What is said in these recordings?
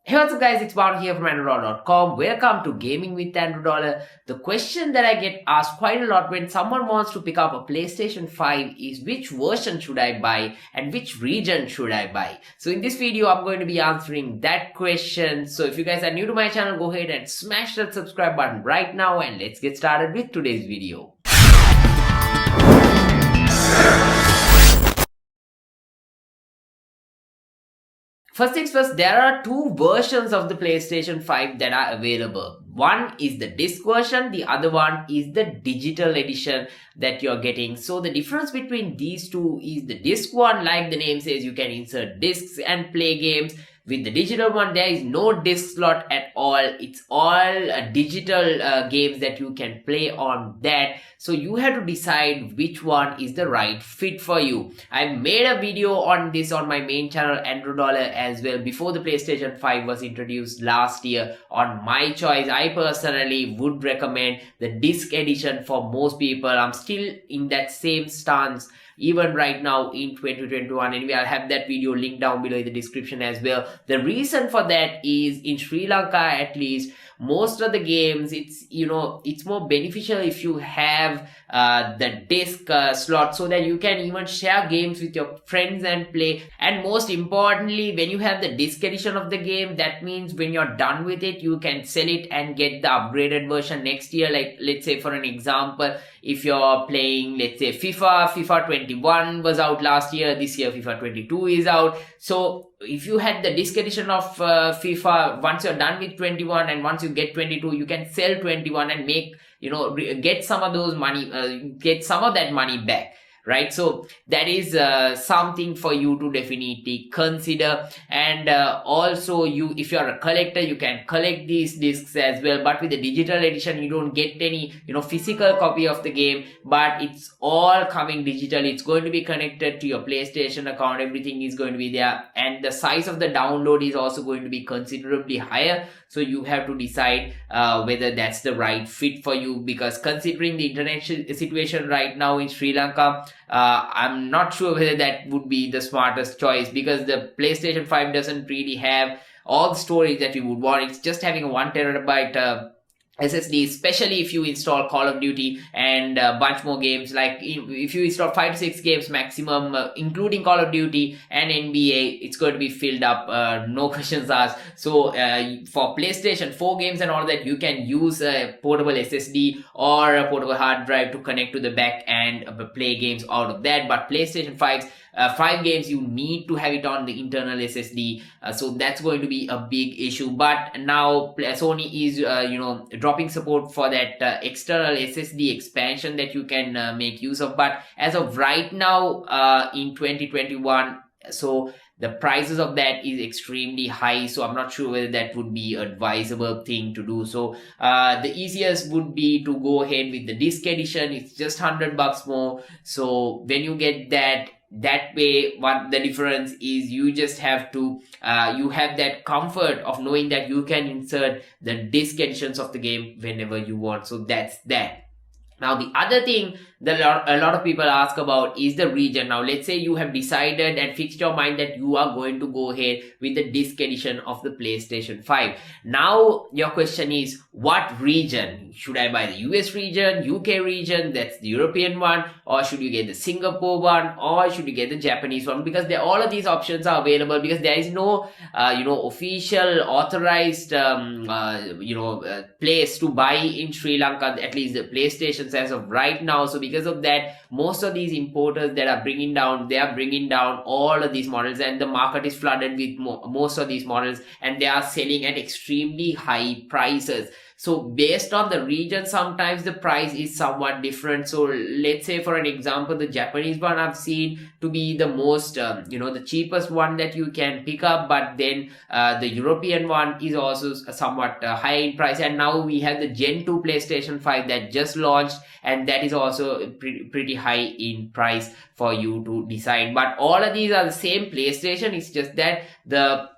Hey, what's up guys, it's Banu here from Andro.com. Welcome to Gaming with Andro Dollar. The question that I get asked quite a lot when someone wants to pick up a PlayStation 5 is which version should I buy and which region should I buy? So in this video, I'm going to be answering that question. So if you guys are new to my channel, go ahead and smash that subscribe button right now and let's get started with today's video. First things first, there are two versions of the PlayStation 5 that are available. One is the disc version, the other one is the digital edition that you're getting. So the difference between these two is the disc one, like the name says, you can insert discs and play games. With the digital one, there is no disc slot at all. It's all digital games that you can play on that. So you have to decide which one is the right fit for you. I made a video on this on my main channel, Andro Dollar, as well, before the PlayStation 5 was introduced last year on my choice. I personally would recommend the disc edition for most people. I'm still in that same stance even right now in 2021. Anyway, I'll have that video linked down below in the description as well. The reason for that is, in Sri Lanka at least, most of the games, it's more beneficial if you have the disc slot, so that you can even share games with your friends and play. And most importantly, when you have the disc edition of the game, that means when you're done with it, you can sell it and get the upgraded version next year. Like, let's say for an example, if you're playing, let's say FIFA 21 was out last year, this year FIFA 22 is out. So if you had the disc edition of FIFA, once you're done with 21 and once you get 22, you can sell 21 and make, get some of those money, get some of that money back. Right, so that is something for you to definitely consider. And also, if you're a collector, you can collect these discs as well. But with the digital edition, you don't get any physical copy of the game, but it's all coming digital. It's going to be connected to your PlayStation account. Everything is going to be there, and the size of the download is also going to be considerably higher. So you have to decide whether that's the right fit for you, because considering the internet situation right now in Sri Lanka, I'm not sure whether that would be the smartest choice, because the PlayStation 5 doesn't really have all the storage that you would want. It's just having a 1 terabyte SSD, especially if you install Call of Duty and a bunch more games. Like if you install 5 to 6 games maximum, including Call of Duty and NBA, it's going to be filled up, no questions asked. So for PlayStation 4 games and all that, you can use a portable SSD or a portable hard drive to connect to the back and play games out of that. But PlayStation 5's 5 games, you need to have it on the internal SSD, so that's going to be a big issue. But now Sony is dropping support for that external SSD expansion that you can make use of. But as of right now, in 2021, so the prices of that is extremely high, so I'm not sure whether that would be an advisable thing to do. So the easiest would be to go ahead with the disc edition. It's just $100 more. So when you get that way, what the difference is, you just have to you have that comfort of knowing that you can insert the disc editions of the game whenever you want. So that's that. Now, the other thing that a lot of people ask about is the region. Now, let's say you have decided and fixed your mind that you are going to go ahead with the disc edition of the PlayStation 5. Now, your question is, what region? Should I buy the US region, UK region, that's the European one, or should you get the Singapore one, or should you get the Japanese one? Because all of these options are available, because there is no, official authorized, place to buy in Sri Lanka, at least the PlayStations as of right now. So because of that, most of these importers that are bringing down all of these models, and the market is flooded with most of these models, and they are selling at extremely high prices. So based on the region, sometimes the price is somewhat different. So let's say for an example, the Japanese one I've seen to be the most, the cheapest one that you can pick up. But then the European one is also somewhat high in price. And now we have the Gen 2 PlayStation 5 that just launched, and that is also pretty high in price for you to decide. But all of these are the same PlayStation. It's just that the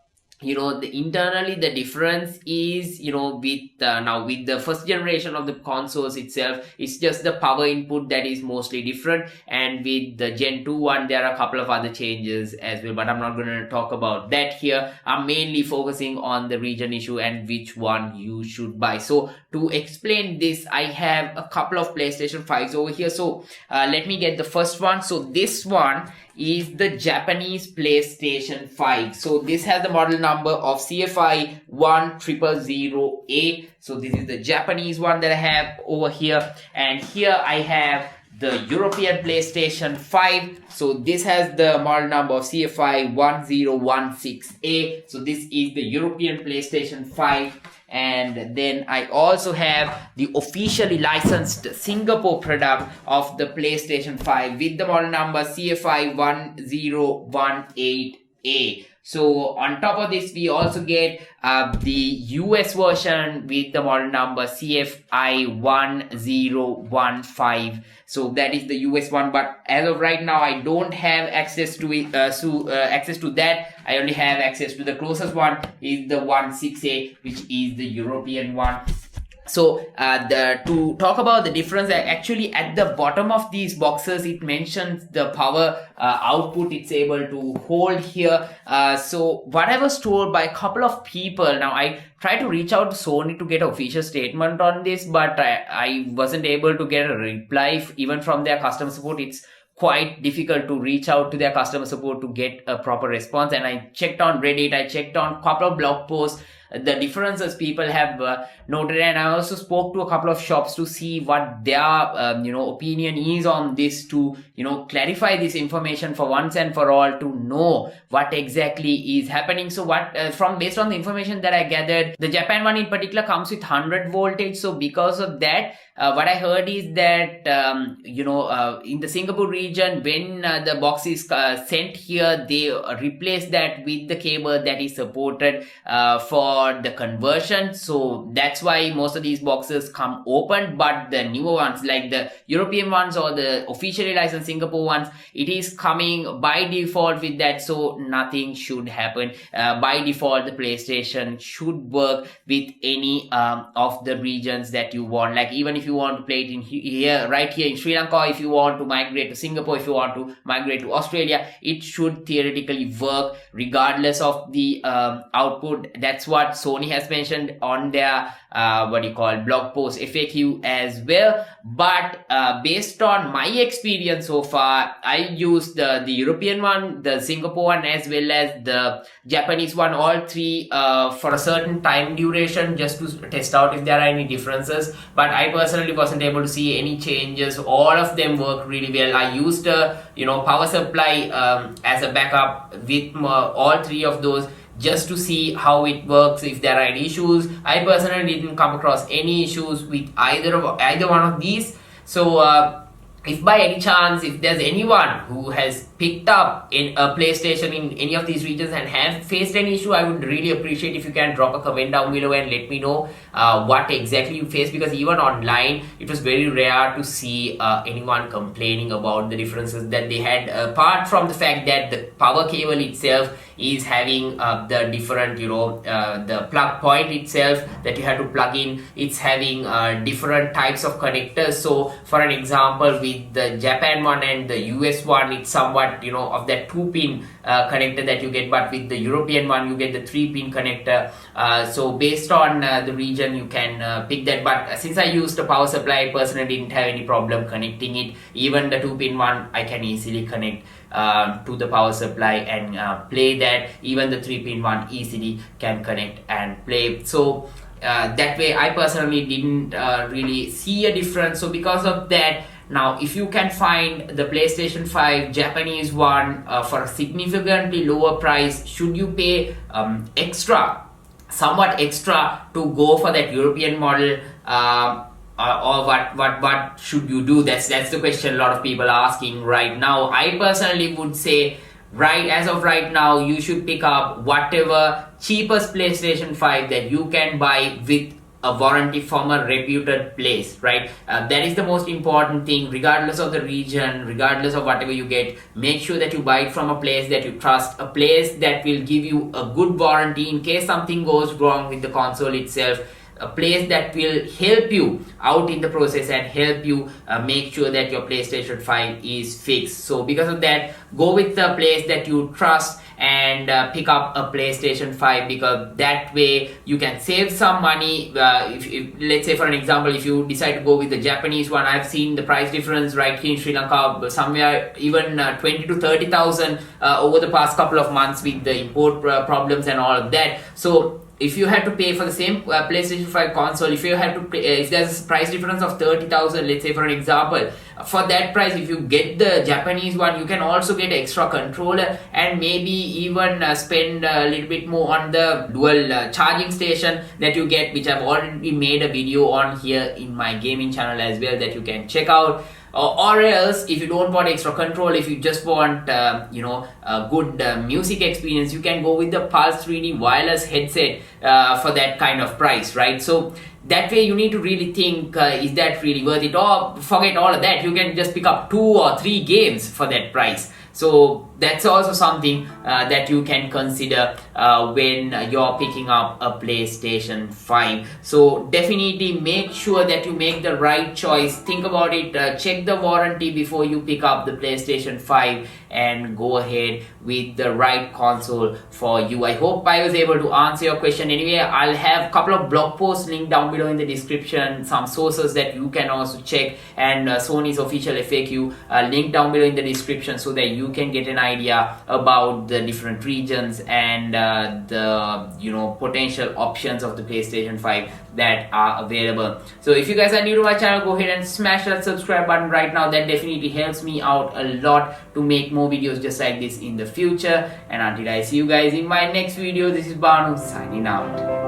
internally the difference is, with now with the first generation of the consoles itself, it's just the power input that is mostly different, and with the Gen 2 one there are a couple of other changes as well, but I'm not going to talk about that here. I'm mainly focusing on the region issue and which one you should buy. So to explain this, I have a couple of PlayStation 5s over here. So let me get the first one. So this one is the Japanese PlayStation 5. So this has the model number of CFI 1000A. So this is the Japanese one that I have over here, and here I have the European PlayStation 5. So this has the model number of CFI 1016A. So this is the European PlayStation 5. And then I also have the officially licensed Singapore product of the PlayStation 5 with the model number CFI 1018A. So on top of this, we also get the US version with the model number CFI 1015. So that is the US one, but as of right now, I don't have access to it. Access to that, I only have access to the closest one is the 16A, which is the European one. So to talk about the difference, actually at the bottom of these boxes it mentions the power output it's able to hold here. So what I was told by a couple of people, now I tried to reach out to Sony to get an official statement on this, but I wasn't able to get a reply even from their customer support. It's quite difficult to reach out to their customer support to get a proper response, and I checked on Reddit, I checked on a couple of blog posts, the differences people have noted, and I also spoke to a couple of shops to see what their opinion is on this, to clarify this information for once and for all, to know what exactly is happening. So what based on the information that I gathered, the Japan one in particular comes with 100 voltage. So because of that, what I heard is that in the Singapore region, when the box is sent here, they replace that with the cable that is supported for the conversion. So that's why most of these boxes come open, but the newer ones like the European ones or the officially licensed Singapore ones, it is coming by default with that, so nothing should happen. By default, the PlayStation should work with any of the regions that you want. Like even if you want to play it in here, right here in Sri Lanka, if you want to migrate to Singapore, if you want to migrate to Australia, it should theoretically work regardless of the output. That's what Sony has mentioned on their blog post FAQ as well. But based on my experience so far, I used the European one, the Singapore one, as well as the Japanese one, all three for a certain time duration, just to test out if there are any differences. But I personally wasn't able to see any changes. All of them work really well. I used a power supply as a backup with all three of those, just to see how it works, if there are any issues. I personally didn't come across any issues with either one of these. So if by any chance, if there's anyone who has picked up in a PlayStation in any of these regions and have faced any issue, I would really appreciate if you can drop a comment down below and let me know what exactly you faced, because even online it was very rare to see anyone complaining about the differences that they had, apart from the fact that the power cable itself is having the different the plug point itself that you have to plug in, it's having different types of connectors. So for an example, with the Japan one and the US one, it's somewhat of that 2-pin connector that you get, but with the European one you get the 3-pin connector. So based on the region you can pick that, but since I used a power supply, I personally didn't have any problem connecting it. Even the 2-pin one I can easily connect to the power supply and play that. Even the 3-pin one easily can connect and play. So that way I personally didn't really see a difference. So because of that, now if you can find the PlayStation 5 Japanese one for a significantly lower price, should you pay somewhat extra to go for that European model, or what should you do? That's the question a lot of people are asking right now. I personally would say, as of right now, you should pick up whatever cheapest PlayStation 5 that you can buy with a warranty from a reputed place, right? That is the most important thing, regardless of the region, regardless of whatever you get. Make sure that you buy it from a place that you trust, a place that will give you a good warranty in case something goes wrong with the console itself, a place that will help you out in the process and help you make sure that your PlayStation 5 is fixed. So because of that, go with the place that you trust and pick up a PlayStation 5, because that way you can save some money. If let's say for an example, if you decide to go with the Japanese one, I've seen the price difference right here in Sri Lanka somewhere even 20 to 30,000 over the past couple of months with the import problems and all of that. So if you have to pay for the same PlayStation 5 console, if you have to pay, if there's a price difference of 30,000, let's say for an example, for that price, if you get the Japanese one, you can also get extra controller and maybe even spend a little bit more on the dual charging station that you get, which I've already made a video on here in my gaming channel as well, that you can check out. Or else, if you don't want extra control, if you just want a good music experience, you can go with the Pulse 3D wireless headset for that kind of price, right? So that way you need to really think, is that really worth it? Or forget all of that, you can just pick up 2 or 3 games for that price. So that's also something that you can consider when you're picking up a PlayStation 5. So definitely make sure that you make the right choice. Think about it, check the warranty before you pick up the PlayStation 5 and go ahead with the right console for you. I hope I was able to answer your question. Anyway, I'll have a couple of blog posts linked down below in the description, some sources that you can also check, and Sony's official FAQ linked down below in the description, so that you can get an idea about the different regions and the potential options of the PlayStation 5 that are available. So if you guys are new to my channel, go ahead and smash that subscribe button right now. That definitely helps me out a lot to make more videos just like this in the future. And until I see you guys in my next video, this is Banu signing out.